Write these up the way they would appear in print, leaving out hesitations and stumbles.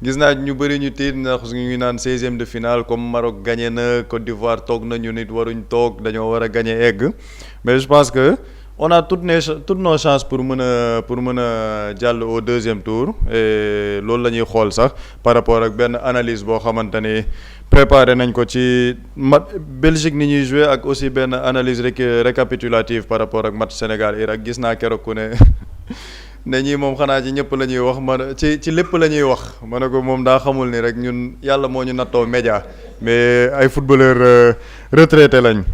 gis naa ñu bëri ñu tiit ndax ñu ngi naan 16e de finale comme Maroc gagné na Côte d'Ivoire toog na ñu nit waruñ toog dañoo war a gagné egg mais je pense que on a toutes nos chances pour mën a jàll au deuxième tour et loolu la ñuy xool sax par rapport ak benn analyse boo xamante ni préparé nañ ko ci Belgique ni ñuy jouer ak aussi benn analyse récapitulative par rapport ak match Sénégal Irak gis naa keroog ku ne. ne ñii moom xanaa ci ñëpp la ñuy wax ci lépp la ñuy wax ma ne ko moom daa xamul ni rek ñun yàlla moo ñu nattoo média mais ay footballeur retraité lañ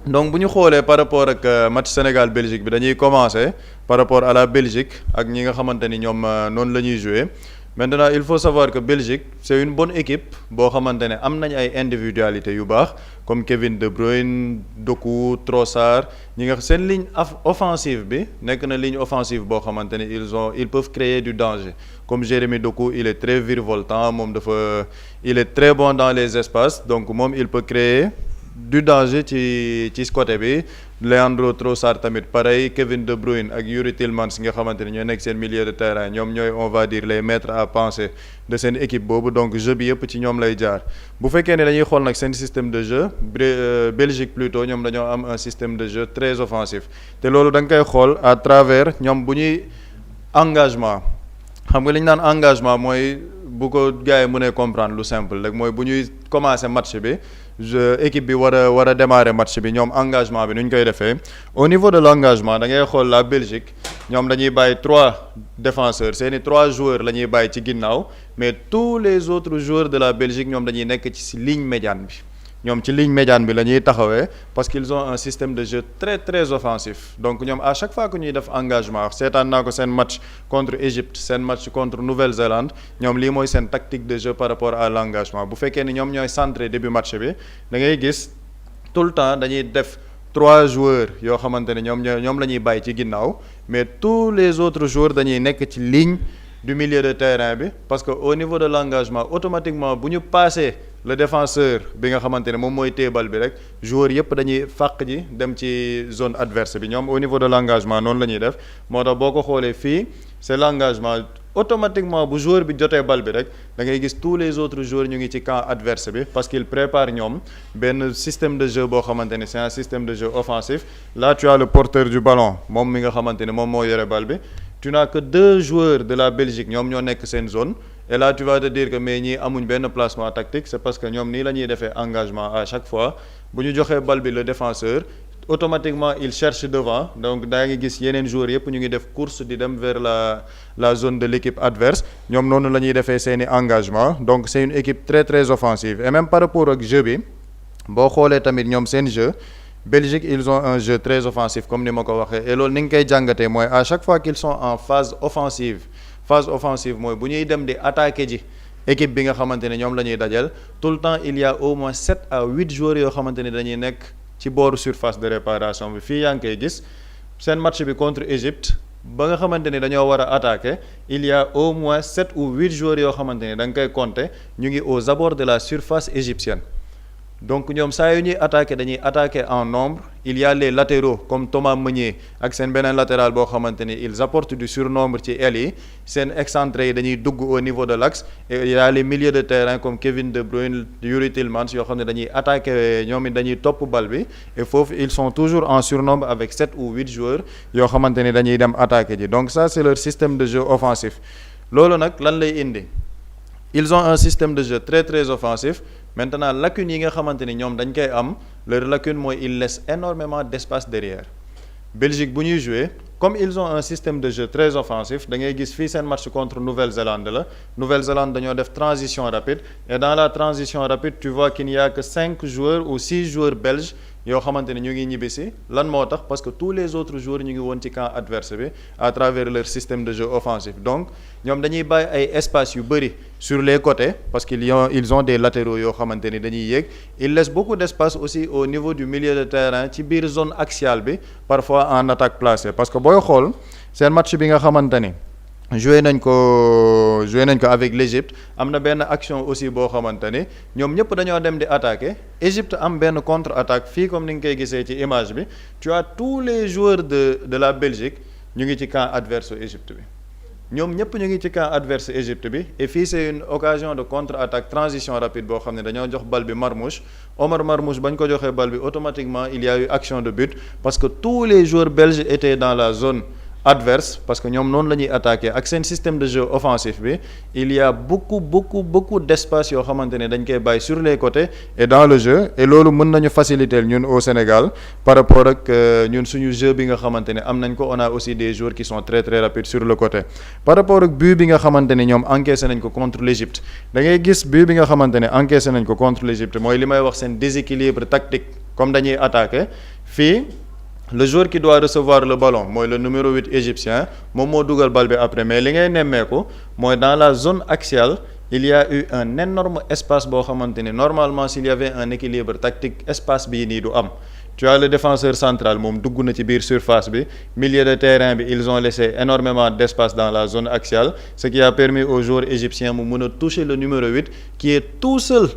donc bu ñu xoolee par rapport ak match Sénégal Belgique bi dañuy commencer par rapport à la Belgique ak ñi nga xamante ni ñoom noonu la ñuy jouer maintenant il faut savoir que Belgique c'est une bonne équipe boo xamante ne am nañ ay individualités yu baax comme Kevin De Bruyne Doku Trossard ñi nga seen ligne offensive bi nekk na ligne offensive boo xamante ne ils peuvent créer du danger comme Jérémy Doku il est très virevoltant moom il est très bon dans les espaces donc moom il peut créer du danger ci côté bi Leandro Trossard tamit pareil Kevin De Bruyne ak Yuri Tillmans nga xamante ne ñoo nekk seen milieu de terrain ñoom ñooy on va dire les maîtres à penser de seen équipe boobu donc jeu bi yëpp ci ñoom lay jaar bu fekkee ne dañuy xool nag seen système de jeu Belgique plutôt ñoom dañoo am un système de jeu très offensif te loolu da nga koy xool à travers ñoom bu ñuy engagement xam nga li ñu naan engagement mooy bu ko gars yi mënee comprendre lu simple rek mooy bu ñuy commencer match bi équipe bi war a démarrer match bi ñoom engagement bi nu ñu koy defee au niveau de l'engagement da ngay xool la Belgique ñoom dañuy bàyyi 3 défenseurs seeni 3 joueurs la ñuy bàyyi ci ginnaaw mais tous les autres joueurs de la Belgique ñoom dañuy nekk ci ligne médiane bi ñoom ci ligne médiane bi la ñuy taxawee parce qu'ils ont un système de jeu très très offensif donc ñoom à chaque fois que ñuy def engagement seetaan naa ko seen match contre Égypte seen match contre Nouvelle-Zélande ñoom lii mooy seen tactique de jeu par rapport à l'engagement bu fekkee ni ñoom ñooy centré début match bi da ngay gis tout le temps dañuy def 3 joueurs yoo xamante ne ñoom la ñuy bàyyi ci ginnaaw mais tous les autres joueurs dañuy nekk ci ligne du milieu de terrain bi parce que au niveau de l'engagement automatiquement bu ñu passé le défenseur bi nga xamante ne moom mooy téebal bi rek joueurs yëpp dañuy fàq ji dem ci zone adverse bi ñoom au niveau de l'engagement noonu la ñuy def moo tax boo ko xoolee fii c'est l'engagement automatiquement bu joueur bi jotee bal bi rek da ngay gis tous les autres joueurs ñu ngi ci camp adverse bi parce qu'il prépare ñoom benn système de jeu boo xamante ne c'est un système de jeu offensif là tu as le porteur du ballon moom mi nga xamante ne moom moo yore bal bi tu n'as que 2 joueurs de la Belgique ñoom ñoo nekk seen zone et là tu vas te dire que mais ñii amuñ benn placement tactique c'est parce que ñoom nii la ñuy defee engagement à chaque fois bu ñu joxee bal bi le défenseur automatiquement il cherche devant donc daa ngi gis yeneen joueurs yëpp ñu ngi def course di dem vers la zone de l'équipe adverse ñoom noonu la ñuy defee seeni engagement donc c'est une équipe très très offensive et même par rapport ak jeu bi boo xoolee tamit ñoom seen jeu Belgique ils ont un jeu très offensif comme ni ma ko waxee et loolu ni nga koy jàngatee mooy à chaque fois qu'ils sont en phase offensive mooy bu ñuy dem di attaquer ji équipe bi nga xamante ne ñoom la ñuy dajal tout le temps il y a au moins 7 à 8 joueurs yoo xamante ne dañuy nekk ci booru surface de réparation bi fii yaa ngi koy gis seen match bi contre Égypte ba nga xamante ni dañoo war a attaquer il y a au moins 7 ou 8 joueurs yoo xamante ni da nga koy compter ñu ngi aux abords de la surface égyptienne donc ñoom saa yu ñuy attaquer dañuy attaquer en nombre il y a les latéraux comme Thomas Meunier ak seen beneen latéral boo xamante ni ils apportent du surnombre ci aile yi seen excentré yi dañuy dugg au niveau de l'axe et il y a les milieux de terrain comme Kevin De Bruyne Yuri Tillmans yoo xam ne dañuy attaquer ñoom it dañuy topp bal bi et foofu ils sont toujours en surnombre avec 7 ou 8 joueurs yoo xamante ni dañuy dem attaquer ji donc ça c'est leur système de jeu offensif loolu nag lan lay indi ils ont un système de jeu très très offensif maintenant lacune yi nga xamante ni ñoom dañ koy am leur lacune mooy ils laissent énormément d'espace derrière Belgique bu ñuy jouer comme ils ont un système de jeu très offensif da ngay gis fii seen match contre Nouvelle-Zélande la Nouvelle-Zélande dañoo def transition rapide et dans la transition rapide tu vois qu'il n'y a que 5 joueurs ou 6 joueurs belges yoo xamante ne ñu ngi ñibbisi lan moo tax parce que tous les autres joueurs ñu ngi woon ci camp adverse bi à travers leur système de jeu offensif donc ñoom dañuy bàyyi ay espace yu bëri sur les côtés parce qu'ils ont des latéraux yoo xamante ni dañuy yéeg ils laissent beaucoup d'espace aussi au niveau du milieu de terrain ci biir zone axiale bi parfois en attaque placée parce que booy xool seen match bi nga xamante ni joué nañ ko avec l'Égypte am na benn action aussi boo xamante ni ñoom ñëpp dañoo dem di attaquer Égypte am benn contre-attaque fii comme ni nga koy gisee ci image bi tu as tous les joueurs de la Belgique ñu ngi ci camp adverse Égypte bi ñoom ñëpp ñu ngi ci camp adverse Égypte bi et fii c'est une occasion de contre-attaque transition rapide boo xam ne dañoo jox bal bi Marmoush Omar Marmoush bañ ko joxee bal bi automatiquement il y a eu action de but parce que tous les joueurs belges étaient dans la zone adverse parce que ñoom noonu la ñuy attaquer ak seen système de jeu offensif bi il y a beaucoup d'espace yoo xamante ne dañ koy bàyyi sur les côtés et dans le jeu et loolu mën nañu faciliter ñun au Sénégal par rapport ak ñun suñu jeu bi nga xamante ne am nañ ko on a aussi des joueurs qui sont très rapides sur le côté par rapport ak but bi nga xamante ne ñoom encaissé nañ ko contre l'Égypte da ngay gis but bi nga xamante ne encaissé nañ ko contre l'Égypte mooy li may wax seen déséquilibre tactique comme dañuy attaquer fii le joueur qui doit recevoir le ballon mooy le numéro 8 égyptien moom moo dugal bal bi après mais li ngay nemmeeku mooy dans la zone axiale il y a eu un énorme espace boo xamante ni normalement s'il y avait un équilibre tactique espace bii nii du am tu as le défenseur central moom dugg na ci biir surface bi milieu de terrain bi ils ont laissé énormément d'espace dans la zone axiale ce qui a permis aux joueurs égyptiens mu mën a toucher le numéro 8 qui est tout seul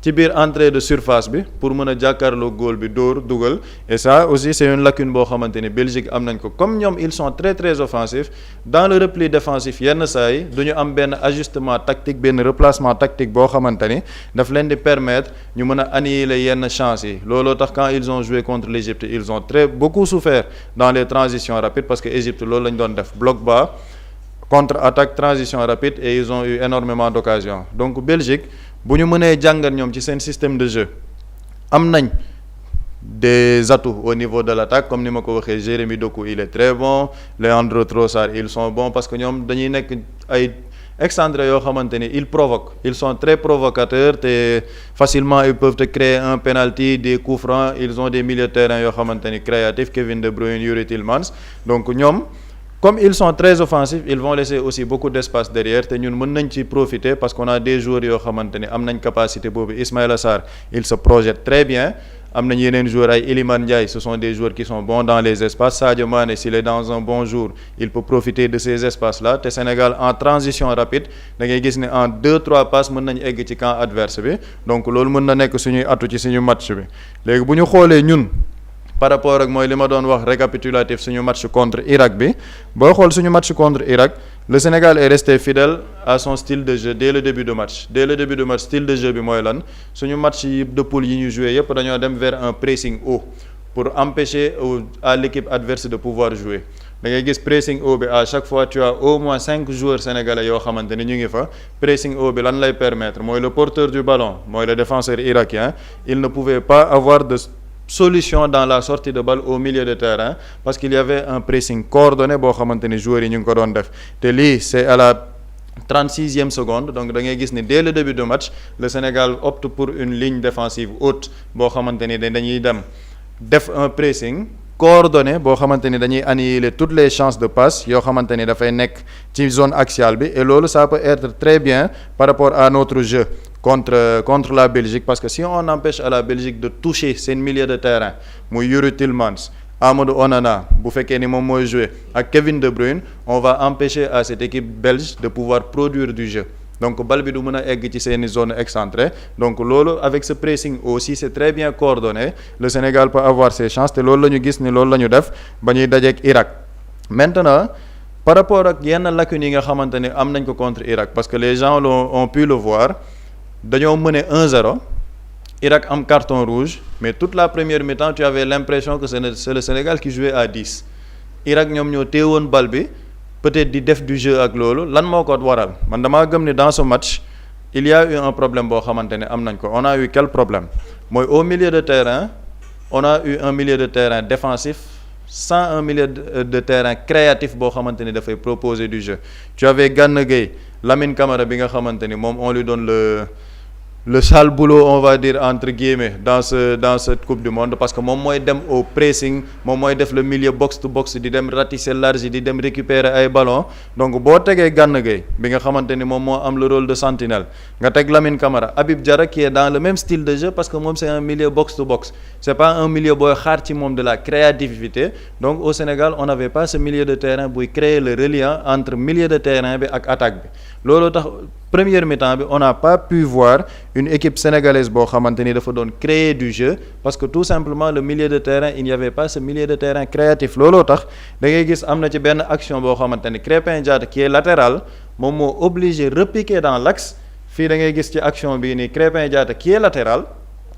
ci biir entrée de surface bi pour mën a jàkkaarloo góol bi dóor dugal et ça aussi c'est une lacune boo xamante ni Belgique am nañ ko comme ñoom ils sont très offensifs dans le repli défensif yenn saa yi du ñu am benn ajustement tactique benn replacement tactique boo xamante ni daf leen di permettre ñu mën a annihiler yenn chances yi looloo tax quand ils ont joué contre l'Égypte ils ont beaucoup souffert dans les transitions rapides parce que Égypte loolu lañ doon def bloc bas contre-attaque transition rapide et ils ont eu énormément d'occasions donc Belgique bu ñu mënee jàngat ñoom ci seen système de jeu am nañ des atouts au niveau de l'attaque comme ni ma ko waxee Jérémy Doku il est très bon Leandro Trossard ils sont bons parce que ñoom dañuy nekk ay excentrés yoo xamante ni ils provoquent ils sont très provocateurs te facilement ils peuvent te créer un penalty des coups francs ils ont des milieux de terrain yoo xamante ni créatifs Kevin De Bruyne Youri Tielemans donc ñoom comme ils sont très offensifs ils vont laisser aussi beaucoup d'espace derrière te ñun mën nañ ci profiter parce qu'on a des joueurs yoo xamante ni am nañ capacité boobu Ismaïla Sarr il se projette très bien am nañ yeneen joueurs ay Iliman Ndiaye ce sont des joueurs qui sont bons dans les espaces Sadio Mané s'il est dans un bon jour il peut profiter de ces espaces là te Sénégal en transition rapide da ngay gis ne en 2-3 passes mën nañ egg ci camp adverse bi donc loolu mën na nekk suñuy atu ci suñu match bi léegi bu ñu xoolee ñun par rapport ak mooy li ma doon wax récapitulatif suñu match contre Irak bi boo xool suñu match contre Irak le Sénégal est resté fidèle à son style de jeu dès le début de match style de jeu bi mooy lan suñu match yi de poule yi ñu joué yépp dañoo dem vers un pressing haut pour empêcher à l'équipe adverse de pouvoir jouer da ngay gis pressing haut bi à chaque fois tu as au moins 5 joueurs sénégalais yoo xamante ni ñu ngi fa pressing haut bi lan lay permettre mooy le porteur du ballon mooy le défenseur irakien il ne pouvait pas avoir de solution dans la sortie de balle au milieu de terrain parce qu'il y avait un pressing coordonné boo xamante ni joueurs yi ñu ngi ko doon def te lii c'est à la 36e seconde donc da ngay gis ni dès le début de match le Sénégal opte pour une ligne défensive haute boo xamante ni dañuy dem def un pressing coordonné boo xamante ni dañuy annihiler toutes les chances de passe yoo xamante ni dafay nekk ci zone axiale bi et loolu ça peut être très bien par rapport à notre jeu contre la Belgique parce que si on empêche à la Belgique de toucher seen milieu de terrain muy Youri Tielemans Amadou Onana bu fekkee ni moom mooy jouer ak Kevin De Bruyne on va empêcher à cette équipe belge de pouvoir produire du jeu donc bal bi du mën a egg ci seeni zone excentrée donc loolu avec ce pressing aussi c'est très bien coordonné le Sénégal peut avoir ses chances te loolu la ñu gis ni loolu la ñu def ba ñuy dajeek Irak maintenant par rapport ak yenn lacunes yi nga xamante ne am nañ ko contre Irak parce que les gens ont pu le voir dañoo mëne 1-0 Irak am carton rouge mais toute la première mi-temps tu avais l'impression que c'est le Sénégal qui jouait à 10 Irak ñoom ñoo téewoon bal bi peut-être di def du jeu ak loolu lan moo ko waral man damaa gëm ni dans ce match il y a eu un problème boo xamante ne am nañ ko on a eu quel problème mooy au milieu de terrain on a eu un milieu de terrain défensif sans un milieu de terrain créatif boo xamante ni dafay proposer du jeu tu avais Gana Gueye Lamine Camara bi nga xamante ni moom on lui donne le sale boulot on va dire entre guillemets dans cette coupe du monde parce que moom mooy dem au pressing moom mooy def le milieu box to box di dem ratisser large di dem récupérer ay ballons donc boo tegee Gana Gueye bi nga xamante ni moom moo am le rôle de sentinelle nga teg Lamine Camara Habib Diarra qui est dans le même style de jeu parce que moom c'est un milieu box to box c'est pas un milieu booy xaar ci moom de la créativité donc au Sénégal on n'avait pas ce milieu de terrain buy créer le reliant entre milieu de terrain bi ak attaque bi looloo tax première mi-temps bi on n'a pas pu voir une équipe sénégalaise boo xamante ni dafa doon créer du jeu parce que tout simplement le milieu de terrain il n'y avait pas ce milieu de terrain créatif looloo tax da ngay gis am na ci benn action boo xamante ni Krépin Diatta qui est latéral moom moo obligé repiquer dans l'axe fii da ngay gis ci action bii nii Krépin Diatta qui est latéral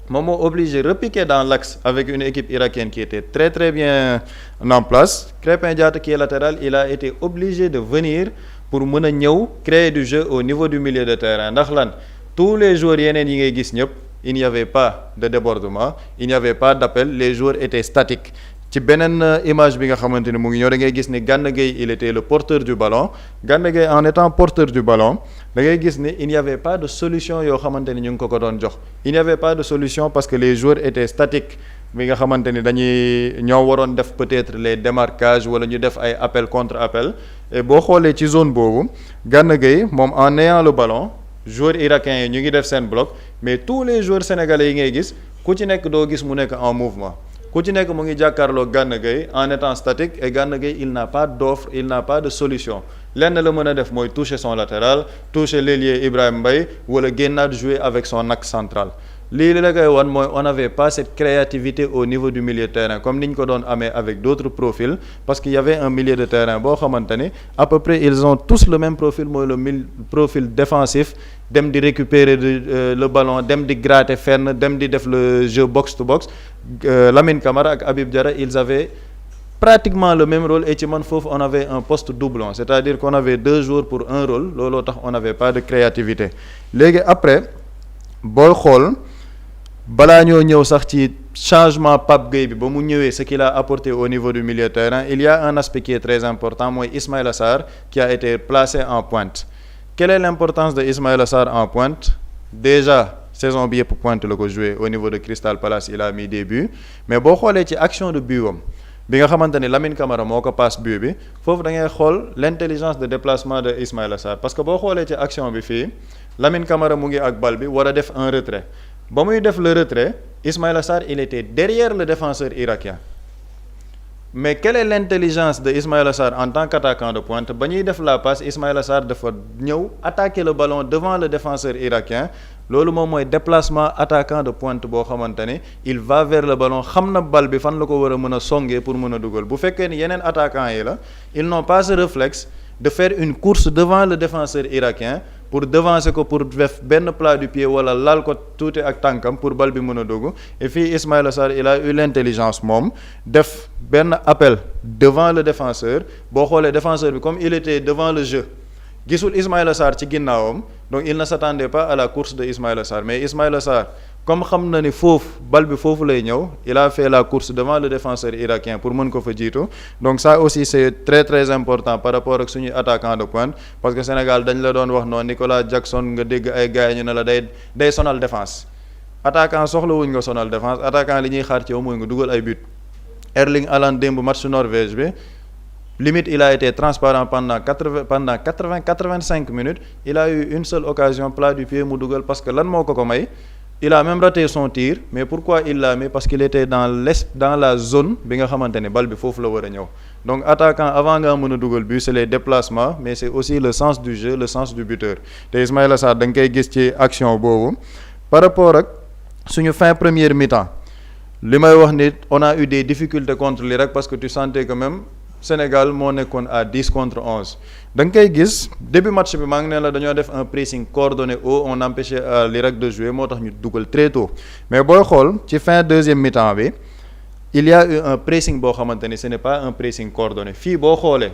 moom moo obligé repiquer dans l'axe avec une équipe irakienne qui était très très bien en place Krépin Diatta qui est latéral il a été obligé de venir pour mën a ñëw créer du jeu au niveau du milieu de terrain ndax lan tous les joueurs yeneen yi ngay gis ñëpp il n'y avait pas de débordement il n'y avait pas d'appel les joueurs étaient statiques ci beneen image bi nga xamante ni mu ngi ñëw da ngay gis ni Gana Gueye il était le porteur du ballon Gana Gueye en étant porteur du ballon da ngay gis ni il n'y avait pas de solution yoo xamante ni ñu ngi ko doon jox il n'y avait pas de solution parce que les joueurs étaient statiques bi nga xamante ni dañuy ñoo waroon def peut-être les démarquages wala ñu def ay appel contre appel et boo xoolee ci zone boobu Gana Gueye moom en ayant le ballon joueurs irakiens yi ñu ngi def seen bloc mais tous les joueurs sénégalais yi ngay gis ku ci nekk doo gis mu nekk en mouvement ku ci nekk mu ngi jàkkaarloo Gana Gueye en étant statique et Gana Gueye il n'a pas d'offre il n'a pas de solution lenn la mën a def mooy toucher son latéral toucher l'ailier Ibrahima Mbaye wala génnaat jouer avec son axe central lii la koy wan mooy on n'avait pas cette créativité au niveau du milieu de terrain comme ni ñu ko doon amee avec d'autres profils parce qu'il y avait un milieu de terrain boo xamante ni à peu près ils ont tous le même profil mooy le profil défensif dem di récupérer le ballon dem di gratter fenn dem di def le jeu box to box Lamine Camara ak Habib Diarra ils avaient pratiquement le même rôle et ci man foofu on avait un poste doublon c'est-à-dire qu'on avait 2 joueurs pour un rôle looloo tax on n'avait pas de créativité léegi après booy xool balaa ñoo ñëw sax ci changement Pape Gueye bi ba mu ñëwee ce qu'il a apporté au niveau du milieu de terrain il y a un aspect qui est très important mooy Ismaïla Sarr qui a été placé en pointe quelle est l'importance de Ismaïla Sarr en pointe déjà saison bi yëpp pointe la ko joué au niveau de Crystal Palace il a mis des buts mais boo xoolee ci action de but am bi nga xamante ni Lamine Camara moo ko passe but bi foofu da ngay xool l'intelligence de déplacement de Ismaïla Sarr parce que boo xoolee ci action bi fii Lamine Camara mu ngi ak bal bi war a def un retrait ba muy def le retrait Ismaïla Sarr il était derrière le défenseur irakien mais quelle est l'intelligence de Ismaïla Sarr en tant qu'attaquant de pointe ba ñuy def la passe Ismaïla Sarr dafa ñëw attaquer le ballon devant le défenseur irakien loolu moom mooy déplacement attaquant de pointe boo xamante ni il va vers le ballon xam na bal bi fan la ko war a mën a songee pour mën a dugal bu fekkee ni yeneen attaquants yi la ils n'ont pas ce réflexe de faire une course devant le défenseur irakien pour devancer ko pour def benn plat du pied wala laal ko tuuti ak tànkam pour bal bi mën a dugg et fii Ismaïla Sarr il a eu l'intelligence moom def benn appel devant le défenseur boo xoolee défenseur bi comme il était devant le jeu gisul Ismaïla Sarr ci ginnaawam donc il ne s'attendait pas à la course de Ismaïla Sarr mais Ismaïla Sarr comme xam na ni foofu bal bi foofu lay ñëw il a fait la course devant le défenseur irakien pour mën ko fa jiitu donc ça aussi c'est très très important par rapport ak suñuy attaquant de pointe parce que Sénégal dañ la doon wax noonu Nicolas Jackson nga dégg ay gars ñu ne la day sonal défense attaquant soxlawuñ nga sonal défense attaquant li ñuy xaar ci yow mooy nga dugal ay but Erling Haaland démb match Norvège bi limite il a été transparent pendant 85 minutes il a eu une seule occasion plat du pied mu dugal parce que lan moo ko may il a même raté son tir mais pourquoi il l'a mis parce qu'il était dans la zone bi nga xamante ne bal bi foofu la war a ñëw donc attaquant avant nga mën a dugal but c'est les déplacements mais c'est aussi le sens du jeu le sens du buteur te Ismaïla Sarr da nga koy gis ci action boobu par rapport ak suñu fin première mi-temps li may wax ni on a eu des difficultés contre l'Irak parce que tu sentais que même Sénégal moo nekkoon à 10 contre 11 da nga koy gis début match bi maa ngi ne la dañoo def un pressing coordonné haut on empêchait l'Irak de jouer moo tax ñu dugal très tôt mais booy xool ci fin deuxième mi-temps bi il y a eu un pressing boo xamante ni ce n'est pas un pressing coordonné fii boo xoolee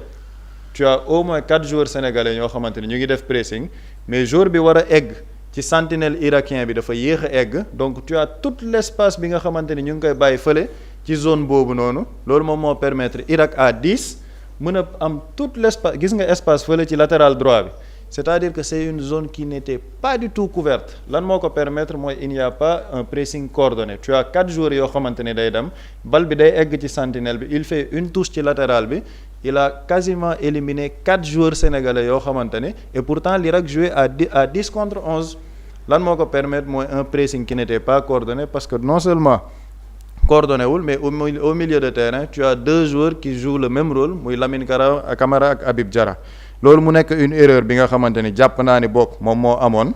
tu as au moins 4 joueurs sénégalais ñoo xamante ni ñu ngi def pressing mais joueur bi war a egg ci sentinelle irakien bi dafa yéex a egg donc tu as tout l'espace bi nga xamante ni ñu ngi koy bàyyi fële ci zone boobu noonu loolu moom moo permettre Irak à 10 mën a am tout l'espace gis nga espace fële ci latéral droit bi c'est-à-dire que c'est une zone qui n'était pas du tout couverte lan moo ko permettre mooy il n'y a pas un pressing coordonné tu as 4 joueurs yoo xamante ni day dem bal bi day egg ci sentinelle bi il fait une touche ci latéral bi il a quasiment éliminé 4 joueurs sénégalais yoo xamante ni et pourtant l'Irak jouait à 10 contre 11 lan moo ko permettre mooy un pressing qui n'était pas coordonné parce que non seulement coordonné wul mais au milieu de terrain tu as 2 joueurs qui jouent le même rôle muy Lamine Camara ak Habib Diarra loolu mu nekk une erreur bi nga xamante ni jàpp naa ni bokk moom moo amoon.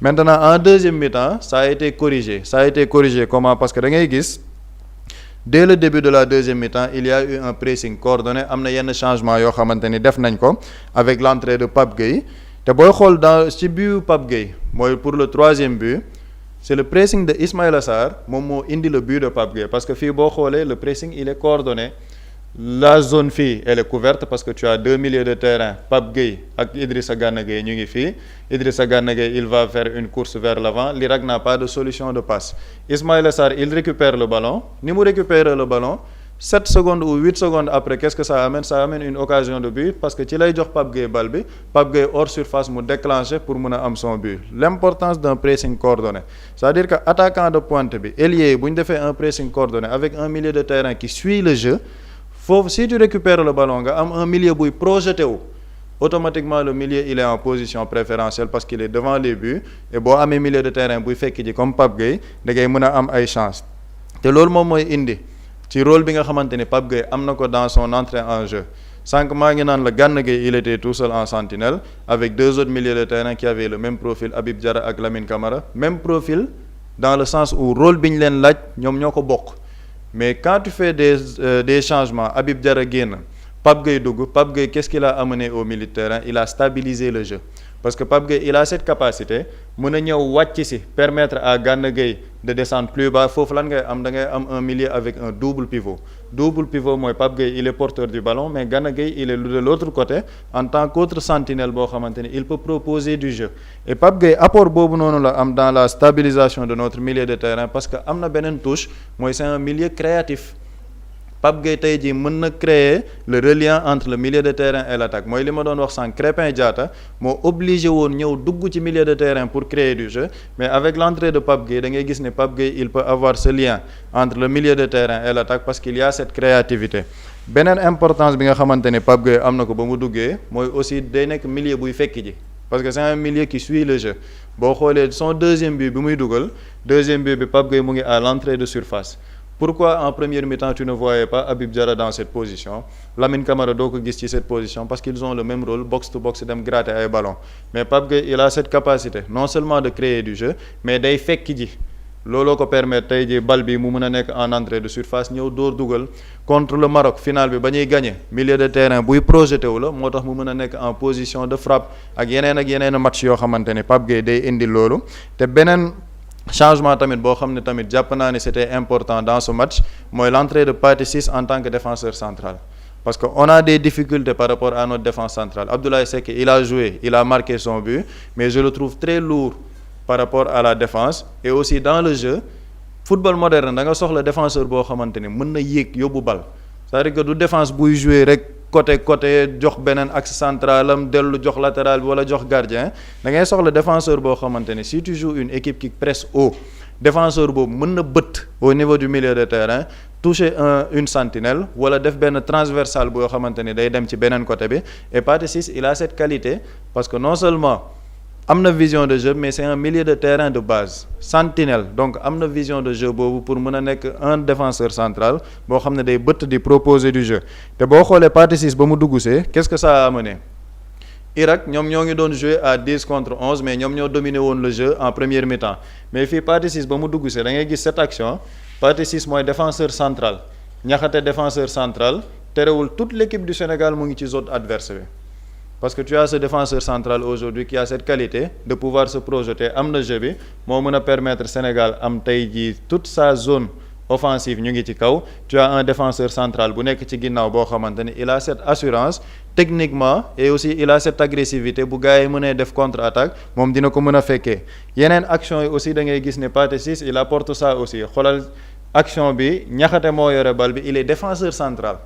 Maintenant en deuxième mi-temps ça a été corrigé comment parce que da ngay gis dès le début de la deuxième mi-temps il y a eu un pressing coordonné am na yenn changement yoo xamante ni def nañ ko avec l'entrée de Pape Gueye te booy xool ci but Pape Gueye mooy pour le troisième but c'est le pressing de Ismaïla Sarr moom moo indi le but de Pape Gueye parce que fii boo xoolee le pressing il est coordonné. La zone fii elle est couverte parce que tu as deux milieux de terrain Pape Gueye ak Idrissa Gana Gueye ñu ngi fii Idrissa Gana Gueye il va faire une course vers l'avant l'Irak n'a pas de solution de passe Ismaïla Sarr il récupère le ballon ni mu récupérer le ballon 7 secondes ou 8 secondes après qu'est-ce que ça amène une occasion de but parce que ci lay jox Pape Gueye bal bi Pape Gueye hors surface mu déclenché pour mën a am son but l'importance d'un pressing coordonné c'est-à-dire que attaquant de pointe bi ailier bu ñu defee un pressing coordonné avec un milieu de terrain qui suit le jeu foofu si tu récupères le ballon nga am un milieu buy projeté wu automatiquement le milieu il est en position préférentielle parce qu'il est devant les buts et boo amee milieu de terrain buy fekk ji comme Pape Gueye da ngay mën a am ay chance te loolu moom mooy indi ci rôle bi nga xamante ni Pape Gueye am na ko dans son entrée en jeu sànq maa ngi naan la Gana Gueye il était tout seul en sentinelle avec deux autres milieux de terrain qui avaient le même profil Habib Diarra ak Lamine Camara même profil dans le sens où rôle bi ñu leen laaj ñoom ñoo ko bokk mais quand tu fais des changements Habib Diarra génn Pape Gueye dugg Pape Gueye qu'est-ce qu'il a amené au milieu de terrain il a stabilisé le jeu parce que Pape Gueye il a cette capacité mën a ñëw wàcc si permettre à Gana Gueye de descendre plus bas foofu lan ngay am da ngay am un milieu avec un double pivot mooy Pape Gueye il est porteur du ballon mais Gana Gueye il est de l'autre côté en tant qu'autre sentinelle boo xamante ni il peut proposer du jeu et Pape Gueye apport boobu noonu la am dans la stabilisation de notre milieu de terrain parce que am na beneen touche mooy c'est un milieu créatif Pape Gueye tey jii mën na créer le reliant entre le milieu de terrain et l'attaque mooy li ma doon wax sànq Crépin Diatta moo obligé woon ñëw dugg ci milieu de terrain pour créer du jeu mais avec l'entrée de Pape Gueye da ngay gis ne Pape Gueye il peut avoir ce lien entre le milieu de terrain et l'attaque parce qu'il y a cette créativité beneen importance bi nga xamante ne Pape Gueye am na ko ba mu duggee mooy aussi day nekk milieu buy fekk ji parce que c'est un milieu qui suit le jeu boo xoolee son deuxième but bi muy dugal deuxième but bi Pape Gueye mu ngi à l'entrée de surface pourquoi en première mi-temps tu ne voyais pas Habib Diarra dans cette position Lamine Camara doo ko gis ci cette position parce qu'ils ont le même rôle box to box dem gratter ay ballons mais Pape Gueye il a cette capacité non seulement de créer du jeu mais day fekk ji looloo ko permettre tey jii bal bi mu mën a nekk en entrée de surface ñëw dóor dugal contre le Maroc final bi ba ñuy gagné milieu de terrain buy projeté wu la moo tax mu mën a nekk en position de frappe ak yeneen match yoo xamante ne Pape Gueye day indi loolu te beneen changement tamit boo xam ne tamit jàpp naa ne c'était important dans ce match mooy l'entrée de Pathé Ciss en tant que défenseur central parce que on a des difficultés par rapport à notre défense centrale Abdoulaye Seck il a joué il a marqué son but mais je le trouve très lourd par rapport à la défense et aussi dans le jeu football moderne da nga soxla défenseur boo xamante ni mën na yéeg yóbbu bal c'est-à-dire que du défense buy jouer rek côté jox beneen axe central am dellu jox latéral bi wala jox gardien da ngay soxla défenseur boo xamante ne si tu joues une équipe qui presse haut défenseur boobu mën na bëtt au niveau du milieu de terrain toucher une sentinelle wala def benn transversal boo xamante ni day dem ci beneen côté bi et Pathé Ciss il a cette qualité parce que non seulement am na vision de jeu mais c'est un milieu de terrain de base sentinelle donc am na vision de jeu boobu pour mën a nekk un défenseur central boo xam ne day bëtt di proposer du jeu te boo xoolee Pathé Ciss ba mu duggsee qu'est-ce que ça a amené Irak ñoom ñoo ngi doon jouer à 10 contre 11 mais ñoom ñoo dominé woon le jeu en première mi-temps mais fii Pathé Ciss ba mu duggsee da ngay gis cette action Pathé Ciss mooy défenseur central Niakhaté défenseur central terewul toute l'équipe du Sénégal mu ngi ci zone adverse bi parce que tu as ce défenseur central aujourd'hui qui a cette qualité de pouvoir se projeter am na jeu bi moo mën a permettre Sénégal am tey jii toute sa zone offensive ñu ngi ci kaw tu as un défenseur central bu nekk ci ginnaaw boo xamante ni il a cette assurance techniquement et aussi il a cette agressivité bu gars yi mënee def contre-attaque moom dina ko mën a fekkee yeneen action yi aussi da ngay gis ne Pathé Ciss il apporte ça aussi xoolal action bi Niakhaté moo yore bal bi il est défenseur central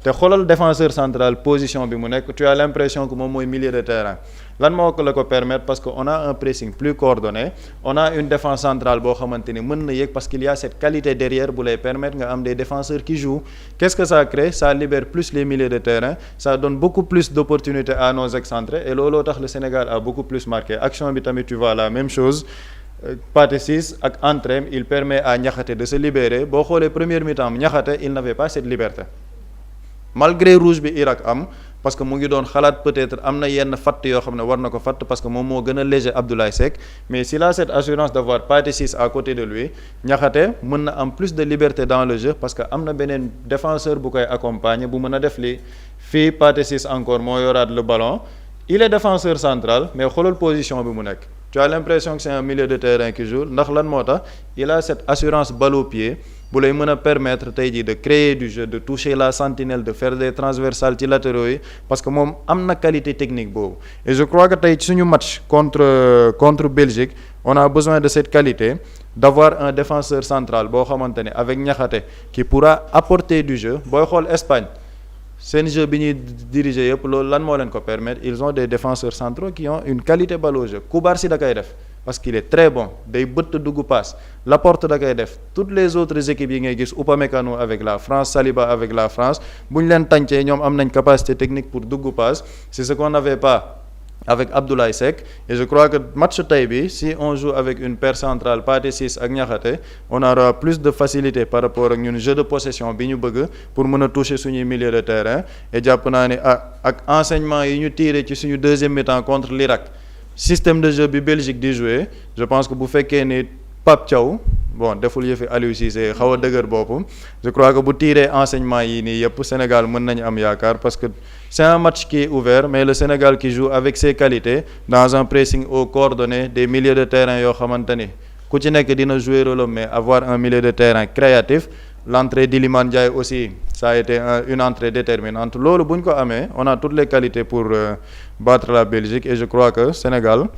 te xoolal défenseur central position bi mu nekk tu as l'impression que moom mooy milieu de terrain lan moo ko la ko permettre parce que on a un pressing plus coordonné on a une défense centrale boo xamante ni mën na yéeg parce qu'il y a cette qualité derrière bu lay permettre nga am des défenseurs qui jouent qu'est-ce que ça crée ça libère plus les milieux de terrain ça donne beaucoup plus d'opportunités à nos excentrés et looloo tax le Sénégal a beaucoup plus marqué action bi tamit tu vois la même chose Pathé Ciss ak entrée il permet à Niakhaté de se libérer boo xoolee première mi-temps Niakhaté il n'avait pas cette liberté malgré rouge bi Irak am parce que mu ngi doon xalaat peut-être am na yenn fatt yoo xam ne war na ko fatt parce que moom moo gën a léger Abdoulaye Seck mais s'il a cette assurance d'avoir Pathé Ciss à côté de lui Niakhaté mën na am plus de liberté dans le jeu parce que am na beneen défenseur bu koy accompagner bu mën a def li fii Pathé Ciss encore moo yoraat le ballon il est défenseur central mais xoolal position bi mu nekk tu as l'impression que c'est un milieu de terrain qui joue ndax lan moo tax il a cette assurance balle au pied bu lay mën a permettre tey jii de créer du jeu de toucher la sentinelle de faire des transversales ci latéraux yi parce que moom am na qualité technique boobu et je crois que tey suñu match contre Belgique on a besoin de cette qualité d'avoir un défenseur central boo xamante ne avec Niakhaté qui pourra apporter du jeu booy xool Espagne seen jeu bi ñuy diriger yëpp loolu lan moo leen ko permettre ils ont des défenseurs centraux qui ont une qualité balle au jeu Koubarsi da koy def parce qu'il est très bon day bëtt dugg passe Laporte da koy def toutes les autres équipes yi ngay gis Upamecano avec la France Saliba avec la France bu ñu leen tàncee ñoom am nañ capacité technique pour dugg passe c'est ce qu'on n'avait pas avec Abdoulaye Seck et je crois que match tey bi si on joue avec une paire centrale Pathé Ciss ak Niakhaté on aura plus de facilité par rapport ak ñun jeu de possession bi ñu bëgg pour mën a toucher suñuy milieu de terrain et jàpp naa ne ak enseignement yi ñu tiré ci suñu deuxième mi-temps contre l'Irak système de jeu bi Belgique di jouer je pense que bu fekkee ni Pape Thiaw bon deful yëfi Aliou Cissé xaw a dëgër bopp je crois que bu tiré enseignement yi nii yëpp Sénégal mën nañu am yaakaar parce que c'est un match qui est ouvert mais le Sénégal qui joue avec ses qualités dans un pressing haut coordonné des milieux de terrain yoo xamante ni ku ci nekk dina jouer rôle mais avoir un milieu de terrain créatif l'entrée d'Iliman Ndiaye aussi ça a été une entrée déterminante loolu bu ñu ko amee on a toutes les qualités pour battre la Belgique et je crois que Sénégal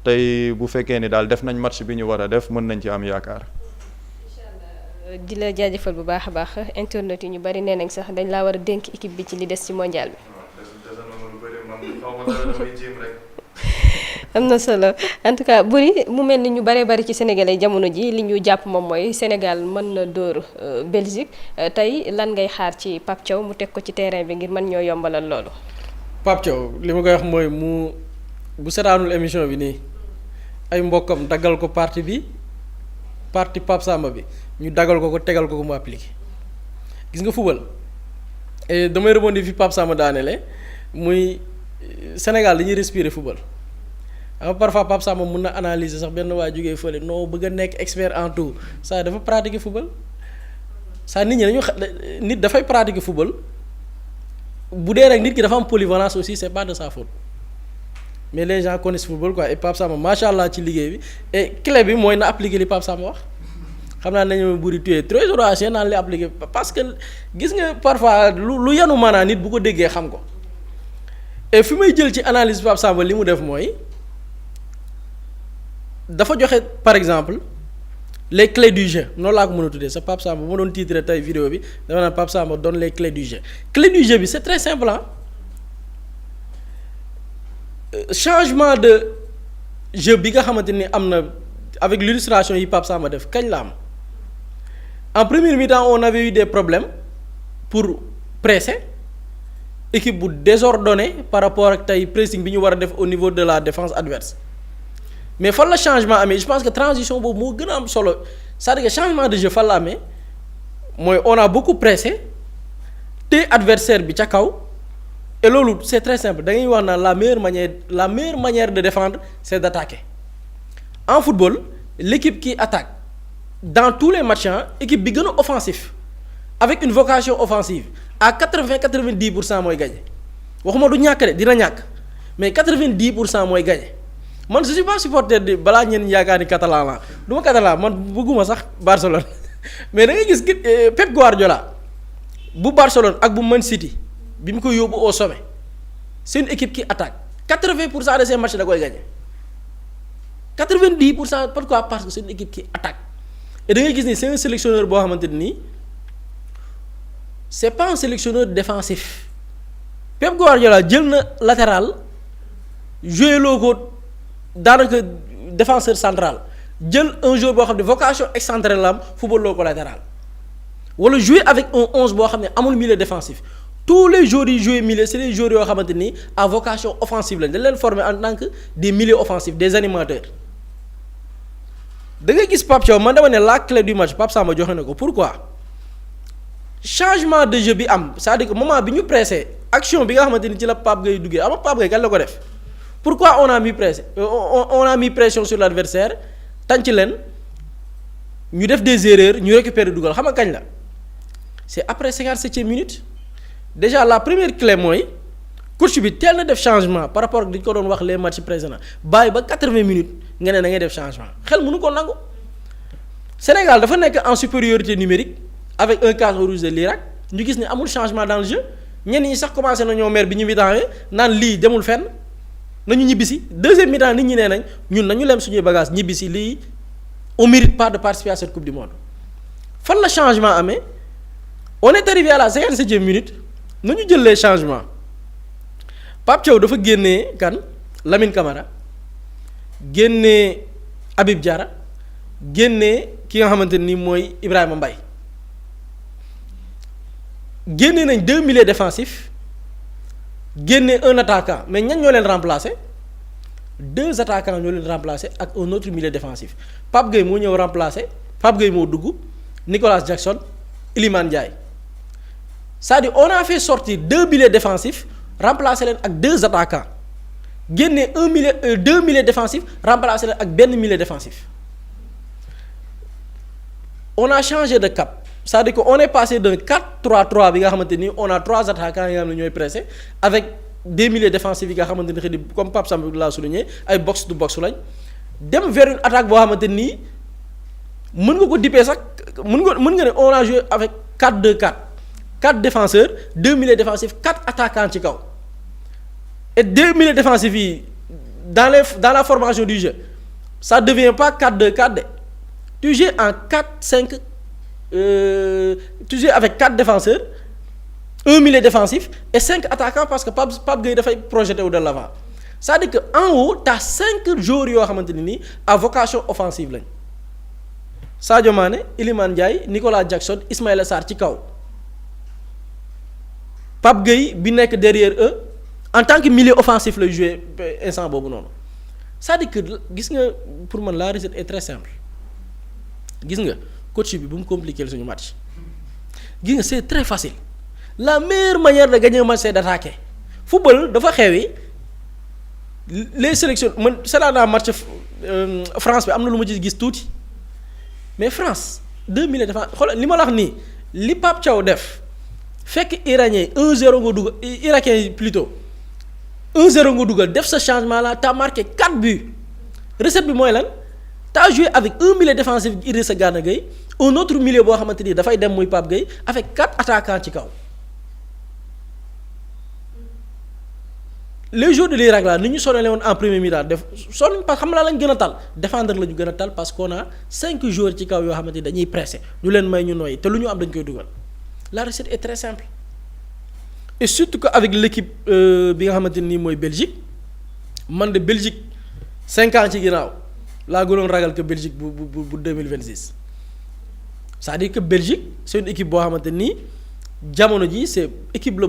tey bu fekkee ni daal def nañ match bi ñu war a def mën nañ ci am yaakaar. di la jaajëfal bu baax a baax internet yi ñu bari nee nañ sax dañ laa war a dénk équipe bi ci li des ci mondial bi. am na solo en tout cas Boury mu mel ni ñu baree bari ci sénégalais jamono ji li ñu jàpp moom mooy Sénégal mën na dóor Belgique tey lan ngay xaar ci Pape Thiaw mu teg ko ci terrain bi ngir mën ñoo yombalal loolu. Pape Thiaw li ma koy wax mooy mu bu setaanul émission bi nii ay mbokkam daggal ko parti Pape Samba bi ñu daggal ko tegal ko mu appliqué gis nga football et damay rebondir fi Pape Samba daanele muy Sénégal dañuy respirer football xam parfois Pape Samba mun na analyser sax benn waa jógee fële noo bëgg a nekk expert en tout ça dafa pratiquer football ça nit ñi dañu nit dafay pratiquer football bu dee rek nit ki dafa am polyvalence aussi c'est pas de sa faute mais les gens connaissent football quoi et Pape Samba macha allah ci liggéey bi et clé bi mooy na appliquer li Pape Samba wax xam naa nañu Boury tuye trésor ancien naan li appliquer parce que gis nga parfois lu yanu maanaa nit bu ko déggee xam ko et fi may jël ci analyse Pape Samba li mu def mooy dafa joxe par exemple les clés du jeu noonu laa ko mën a tuddee sa Pape Samba bu ma doon titre tey vidéo bi dafa naan Pape Samba donne les clés du jeu bi c'est très simple changement de jeu bi nga xamante ni am na avec l'illustration yi Pape Samba def kañ la am en première mi-temps on avait eu des problèmes pour presser équipe bu désordonnée par rapport ak tey pressing bi ñu war a def au niveau de la défense adverse mais fan la changement amee je pense que transition boobu moo gën a am solo c'est-à-dire que changement de jeu fan la amee mooy on a beaucoup pressé te adversaire bi ca kaw et loolu c'est très simple da ngay wax naan la meilleure manière de défendre c'est d'attaquer en football l'équipe qui attaque dans tous les matchs équipe bi gën a offensif avec une vocation offensive à 80-90% mooy gagné waxuma du ñàkk de dina ñàkk mais 90% mooy gagné man je suis pas supporter de balaa ñeen yaakaar ni catalan la du ma catalan man bëgguma sax Barcelone mais da ngay gis Pep Guardiola bu Barcelone ak bu Man City bi mu koy yóbbu au sommet c'est une équipe qui attaque 80% de ces matchs da koy gagné 90% pourquoi parce que c'est une équipe qui attaque et da ngay gis ni c'est un sélectionneur boo xamante ni c'est pas un sélectionneur défensif Pep Guardiola jël na latéral joué loo ko daanaka défenseur central jël un joueur boo xam ne vocation excentrée la am football loo ko latéral wala jouer avec un 11 boo xam ne amul milieu défensif tous les joueurs yi jouer milieu c'est des joueurs yoo xamante ni à vocation offensive lañ dañ leen former en tant que des milieux offensifs des animateurs da ngay gis Pape Thiaw man dama ne la clé du match Pape Samba joxe na ko pourquoi changement de jeu bi am c'est-à-dire que moment bi ñu pressé action bi nga xamante ni ci la Pape Gueye duggee ama Pape Gueye kan la ko def pourquoi on a mis pression sur l'adversaire tànc leen ñu def des erreurs ñu récupérer dugal xam nga kañ la c'est après 57e minute déjà la première clé mooy coach bi teel na def changement par rapport ak dañu ko doon wax les matchs précédents bàyyi ba 80 minutes nga ne da ngay def changement xel mënu ko nangu Sénégal dafa nekk en supériorité numérique avec un carton rouge de l'Irak ñu gis ne amul changement dans le jeu ñenn ñi sax commencé nañoo mer bi ñu mi-temps naan lii demul fenn nañu ñibbisi deuxième mi-temps nit ñi nee nañ ñun nañu lem suñuy bagage ñibbisi lii on mérite pas de participer à cette coupe du monde fan la changement amee on est arrivé à la 57e minute nañu jël les changements Pape Thiaw dafa génnee kan Lamine Camara génnee Habib Diarra génnee ki nga xamante ni mooy Ibrahima Mbaye génnee nañ 2 milieux défensifs génnee un attaquant mais ñan ñoo leen remplacer 2 attaquants ñoo leen remplacer ak un autre milieu défensif Pape Gueye moo ñëw remplacer Pape Gueye moo dugg Nicolas Jackson Iliman Ndiaye c'est-à-dire on a fait sortir 2 milieux défensifs remplacer leen ak 2 attaquants génne 2 milieux défensifs remplacer leen ak benn milieu défensif on a changé de cap c'est-à-dire que on est passé d'un 4-3-3 bi nga xamante ni on a 3 attaquants yi nga xam ne ñooy pressé avec des milieux défensifs yi nga xamante ni xëy na comme Pape Samba laa souligné ay box to box lañ dem vers une attaque boo xamante nii mën nga ko dippee sax mën nga ne on a joué avec 4-2-4 4 défenseurs 2 milieux défensifs 4 attaquants ci kaw et 2 milieux défensifs yi dans la formation du jeu ça devient pas 4-2-4 de tu joues en 4-5 tu joues avec 4 défenseurs 1 milieu défensif et 5 attaquants parce que Pape Gueye dafay projeté wu de l'avant c'est-à-dire que en haut t'as 5 joueurs yoo xamante ne nii à vocation offensive lañ Sadio Mané Iliman Ndiaye Nicolas Jackson Ismaïla Sarr ci kaw Pape Gueye bi nekk derrière eux en tant que milieu offensif lay jouer instant boobu noonu c'est-à-dire que gis nga pour man la recette est très simple gis nga coach bi bu mu compliquer suñu match gis nga c'est très facile la meilleure manière de gagner un match c'est d'attaquer football dafa xewi les sélections man seetaan naa match France bi am na lu ma ci gis tuuti mais France 2 milieux défense xoolal li ma la wax nii li Pape Thiaw def fekk iranien 1-0 nga dugal irakien plutôt 1-0 nga dugal def ce changement là t'as marqué 4 buts recette bi mooy lan t'as joué avec un milieu défensif Idrissa Gana Gueye un autre milieu boo xamante ni dafay dem muy Pape Gueye avec 4 attaquants ci kaw les joueurs de l'Irak là ni ñu sonale woon en premier mi-temps def sonn parce que xam nga lañ gën a tal défendre la ñu gën a tal parce qu'on a 5 joueurs ci kaw yoo xamante ni dañuy pressé ñu leen may ñu nooy te lu ñu am dañ koy dugal la recette est très simple et surtout que avec l'équipe bi nga xamante ni mooy Belgique man de Belgique 5 ans ci ginnaaw laa gënoon ragal que Belgique bu 2026 c'est-à-dire que Belgique c'est une équipe boo xamante nii jamono ji c'est équipe la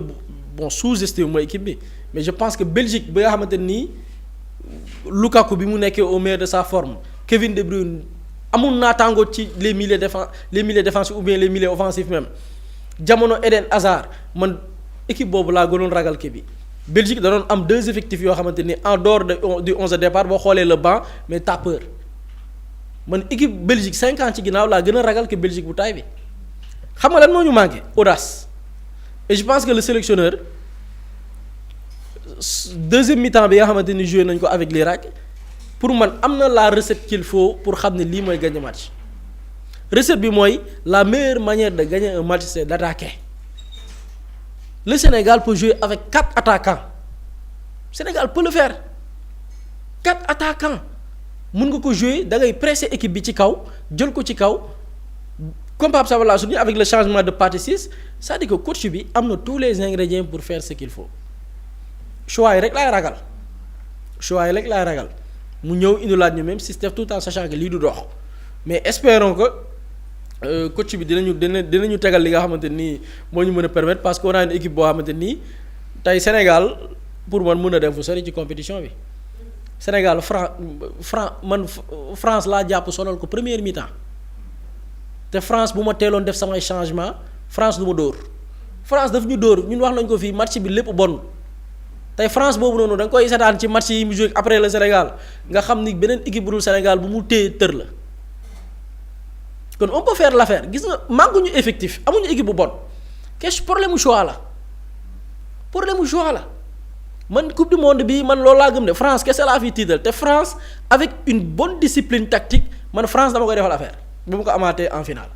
bon sous-estimé mooy équipe bi mais je pense que Belgique bi nga xamante nii Lukaku bi mu nekkee au meilleur de sa forme Kevin De Bruyne amul naataango ci les milieux défensifs ou bien les milieux offensifs même jamono Eden Hazard man équipe boobu laa gënoon ragal kii bi Belgique da doon am 2 effectifs yoo xamante ni en dehors du 11 de départ boo xoolee le banc mais t'as peur man équipe Belgique 5 ans ci ginnaaw laa gën a ragal que Belgique bu taay bi xam nga lan moo ñu manqué audace et je pense que le sélectionneur deuxième mi-temps bi nga xamante ni joué nañ ko avec l'Irak pour man am na la recette qu'il faut pour xam ne lii mooy gagner match recette bi mooy la meilleure manière de gagner un match c'est d'attaquer. Le Sénégal peut jouer avec 4 attaquants Sénégal peut le faire 4 attaquants mën nga ko jouer da ngay presser équipe bi ci kaw jël ko ci kaw comme Pape Samba l'a souligné avec le changement de partie 6 c'est-à-dire que coach bi am na tous les ingrédients pour faire ce qu'il faut choix yi rek laay ragal mu ñëw indilaat ñu même système tout en sachant que lii du dox mais espérons que coach bi dinañu tegal li nga xamante nii moo ñu mën a permettre parce que on a une équipe boo xamante nii tey Sénégal pour man mën a dem fu sori ci compétition bi Sénégal France laa jàpp sonal ko première mi-temps te France bu ma teeloon def samay changement France du ma dóor France daf ñu dóor ñun wax nañ ko fii match bi lépp bon tey France boobu noonu da nga koy seetaan ci match yi mu joué après le Sénégal nga xam ni beneen équipe bu dul Sénégal bu mu téye tër la kon on peut faire l'affaire gis nga màgguñu effectif amuñu équipe bu bon question problème mu choix la man coupe du monde bi man loolu laa gëm ne France kese laa fi tiital te France avec une bonne discipline tactique man France dama koy defal affaire bu mu ko amaatee en finale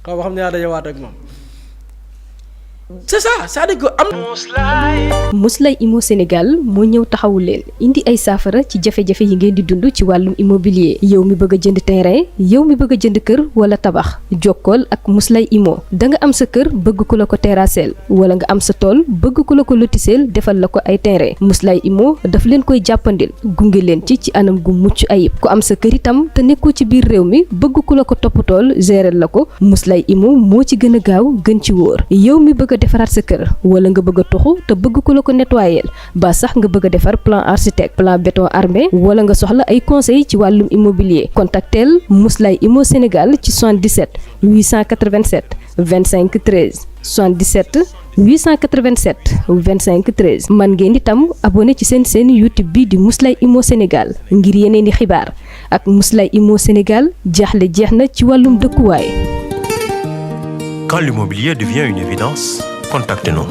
xaw ma xam ne yaa dajawaat ak moom c'est ça c'est-à-dire que am. Muslay Immo Sénégal moo ñëw taxawu leen indi ay saafara ci jafe-jafe yi ngeen di dund ci wàllum immobilier yow mi bëgg a jënd terrain yow mi bëgg a jënd kër wala tabax jokkool ak Muslay Immo da nga am sa kër bëgg ku la ko terrasseel wala nga am sa tool bëgg ku la ko lotiseel defal la ko ay terrain Muslay Immo daf leen koy jàppandil gunge leen ci anam gu mucc ayib ku am sa kër itam te nekkoo ci biir réew mi bëgg ku la ko toppatool gérer la ko Muslay Immo moo ci gën a gaaw gën ci wóor yow mi bëgg defaraat sa kër wala nga bëgg a toxu te bëgg ko la ko nettoyer ba sax nga bëgg a defar plan architecte plan béton armé wala nga soxla ay conseil ci wàllum immobilier contactel Muslay Immo Sénégal ci 77 887 25 13 77 887 25 13 man ngeen itam abonné ci seen YouTube bi di Muslay Immo Sénégal ngir yeneen i xibaar ak Muslay Immo Sénégal jaaxle jeex na ci wàllum dëkkuwaay. Quand l'immobilier devient une évidence, contactez-nous.